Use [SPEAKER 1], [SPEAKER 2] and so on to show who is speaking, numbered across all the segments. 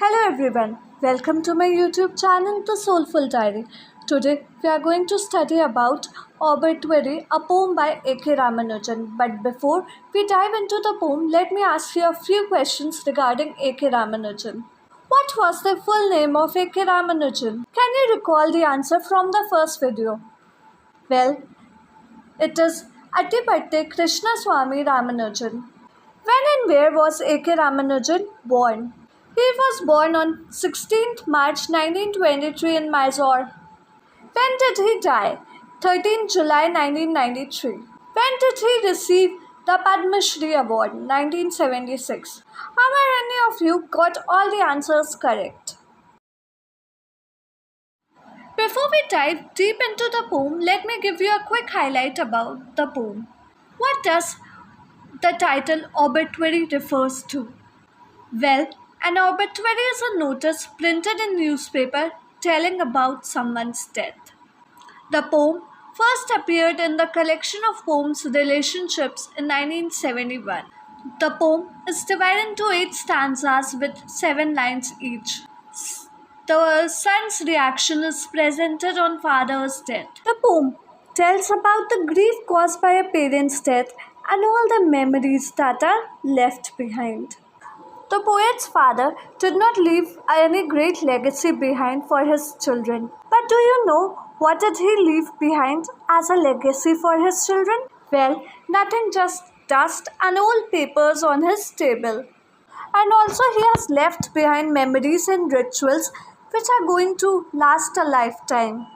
[SPEAKER 1] Hello everyone, welcome to my YouTube channel The Soulful Diary. Today we are going to study about Obituary, a poem by A.K. Ramanujan. But before we dive into the poem, let me ask you a few questions regarding A.K. Ramanujan. What was the full name of A.K. Ramanujan? Can you recall the answer from the first video? Well, it is Attipatte Krishnaswamy Ramanujan. When and where was A.K. Ramanujan born? He was born on 16th March 1923 in Mysore. When did he die? 13th July 1993. When did he receive the Padma Shri Award? 1976. How many of you got all the answers correct? Before we dive deep into the poem, let me give you a quick highlight about the poem. What does the title obituary refers to? Well, an obituary is a notice printed in newspaper telling about someone's death. The poem first appeared in the collection of poems Relationships in 1971. The poem is divided into 8 stanzas with 7 lines each. The son's reaction is presented on father's death. The poem tells about the grief caused by a parent's death and all the memories that are left behind. The poet's father did not leave any great legacy behind for his children. But do you know what did he leave behind as a legacy for his children? Well, nothing, just dust and old papers on his table. And also he has left behind memories and rituals which are going to last a lifetime.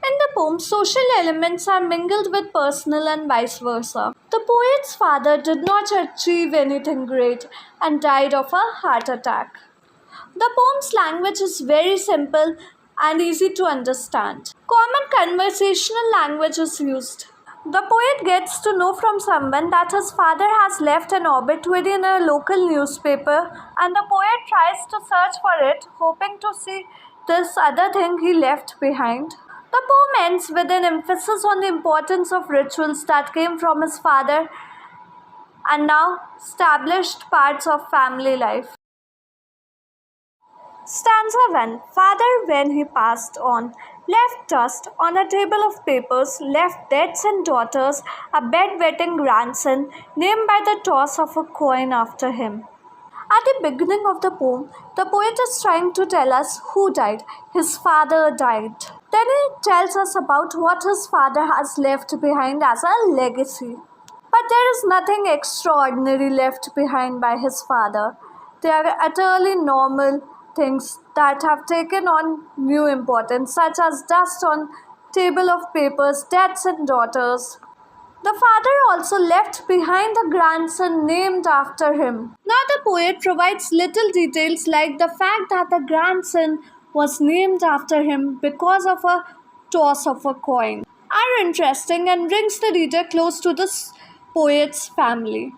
[SPEAKER 1] In the poem, social elements are mingled with personal and vice versa. The poet's father did not achieve anything great and died of a heart attack. The poem's language is very simple and easy to understand. Common conversational language is used. The poet gets to know from someone that his father has left an obituary in a local newspaper, and the poet tries to search for it, hoping to see this other thing he left behind. The poem ends with an emphasis on the importance of rituals that came from his father and now established parts of family life. Stanza 1. Father, when he passed on, left dust on a table of papers, left deaths and daughters, a bedwetting grandson, named by the toss of a coin after him. At the beginning of the poem, the poet is trying to tell us who died. His father died. Then he tells us about what his father has left behind as a legacy. But there is nothing extraordinary left behind by his father. They are utterly normal things that have taken on new importance, such as dust on table of papers, deaths and daughters. The father also left behind a grandson named after him. Now the poet provides little details like the fact that the grandson was named after him because of a toss of a coin are interesting and brings the reader close to the poet's family.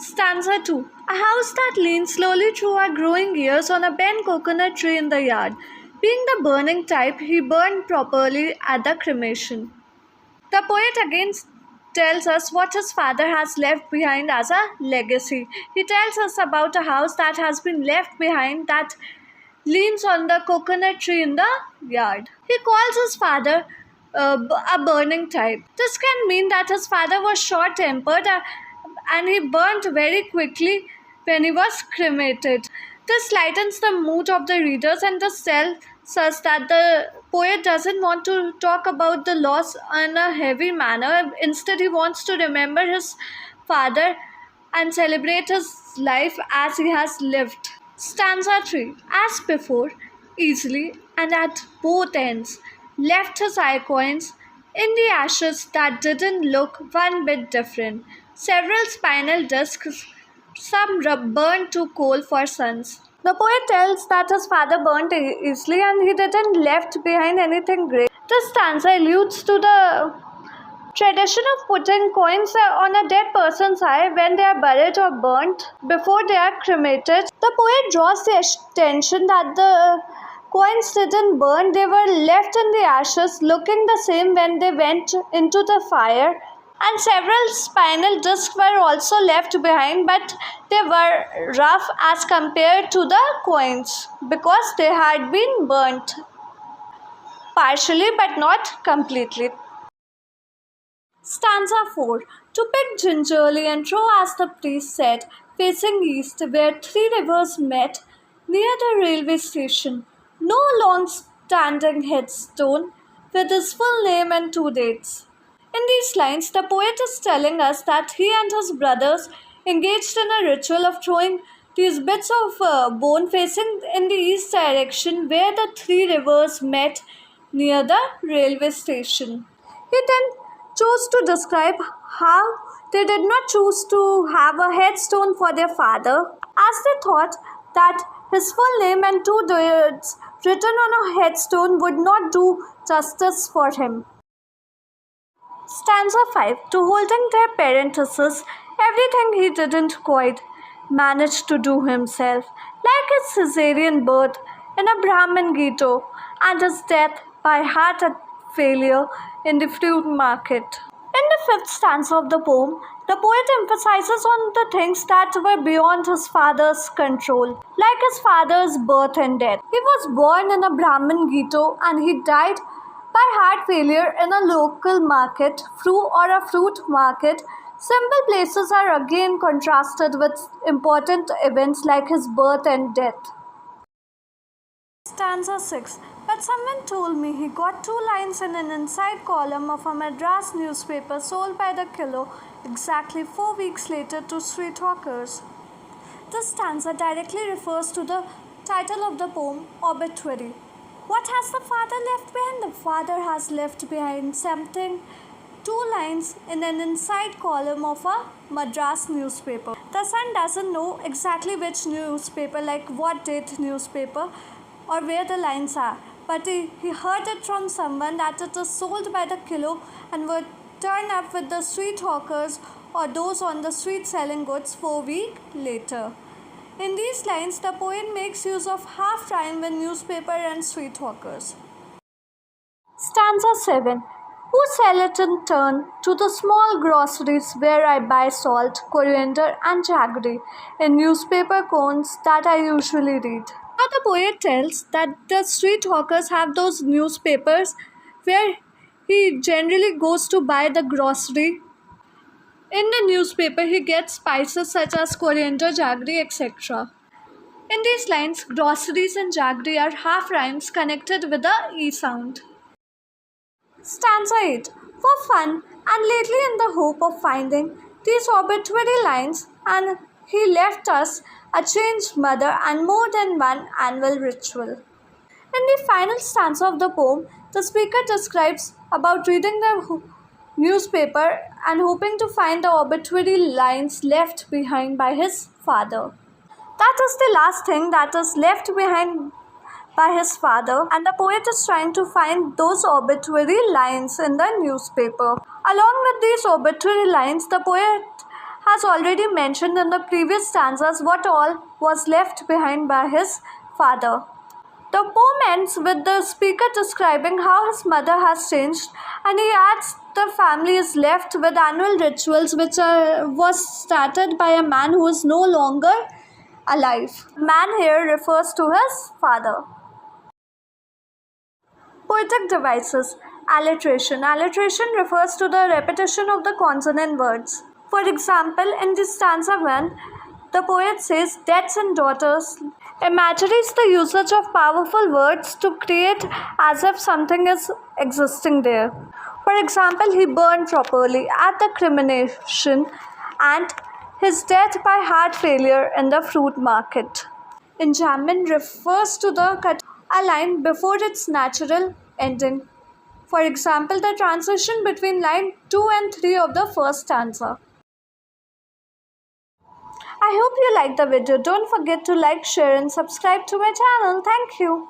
[SPEAKER 1] Stanza 2. A house that leans slowly through our growing years on a bent coconut tree in the yard. Being the burning type, he burned properly at the cremation. The poet again tells us what his father has left behind as a legacy. He tells us about a house that has been left behind that leans on the coconut tree in the yard. He calls his father a burning type. This can mean that his father was short-tempered and he burnt very quickly when he was cremated. This lightens the mood of the readers and this tells us that the poet doesn't want to talk about the loss in a heavy manner. Instead, he wants to remember his father and celebrate his life as he has lived. Stanza 3. As before, easily and at both ends, left his eye coins in the ashes that didn't look one bit different. Several spinal discs, some burned to coal for sons. The poet tells that his father burnt easily and he didn't left behind anything great. This stanza alludes to the tradition of putting coins on a dead person's eye when they are buried or burnt before they are cremated. The poet draws the attention that the coins didn't burn, they were left in the ashes, looking the same when they went into the fire. And several spinal discs were also left behind, but they were rough as compared to the coins because they had been burnt partially but not completely. Stanza 4. To pick gingerly and throw as the priest said, facing east where three rivers met, near the railway station. No long standing headstone with his full name and two dates. In these lines, the poet is telling us that he and his brothers engaged in a ritual of throwing these bits of bone facing in the east direction where the three rivers met near the railway station. He then chose to describe how they did not choose to have a headstone for their father, as they thought that his full name and two dates written on a headstone would not do justice for him. Stanza 5. To holding their parenthesis, everything he didn't quite manage to do himself, like his Caesarean birth in a Brahmin ghetto and his death by heart failure in the fruit market. In the fifth stanza of the poem, the poet emphasizes on the things that were beyond his father's control, like his father's birth and death. He was born in a Brahmin ghetto and he died by heart failure in a local market, fruit market. Simple places are again contrasted with important events like his birth and death. Stanza 6. But someone told me he got two lines in an inside column of a Madras newspaper sold by the kilo exactly 4 weeks later to street hawkers. This stanza directly refers to the title of the poem, Obituary. What has the father left behind? The father has left behind something, two lines in an inside column of a Madras newspaper. The son doesn't know exactly which newspaper, like what date newspaper, or where the lines are, but he heard it from someone that it is sold by the kilo and would turn up with the street hawkers or those on the street selling goods 4 weeks later. In these lines, the poet makes use of half rhyme with newspaper and street hawkers. Stanza 7. Who sell it in turn to the small groceries where I buy salt, coriander and jaggery in newspaper cones that I usually read. Now the poet tells that the street hawkers have those newspapers where he generally goes to buy the grocery. In the newspaper, he gets spices such as coriander, jaggery, etc. In these lines, groceries and jaggery are half rhymes connected with the E sound. Stanza 8. For fun and lately in the hope of finding these obituary lines, and he left us a changed mother and more than one annual ritual. In the final stanza of the poem, the speaker describes about reading the newspaper and hoping to find the obituary lines left behind by his father. That is the last thing that is left behind by his father, and the poet is trying to find those obituary lines in the newspaper. Along with these obituary lines, the poet has already mentioned in the previous stanzas what all was left behind by his father. The poem ends with the speaker describing how his mother has changed, and he adds the family is left with annual rituals which was started by a man who is no longer alive. Man here refers to his father. Poetic devices. Alliteration. Alliteration refers to the repetition of the consonant words. For example, in this stanza 1, the poet says, dads and daughters. Imagery is the usage of powerful words to create as if something is existing there. For example, he burned properly at the cremation and his death by heart failure in the fruit market. Enjambment refers to the cut a line before its natural ending. For example, the transition between line 2 and 3 of the first stanza. I hope you liked the video. Don't forget to like, share and subscribe to my channel. Thank you.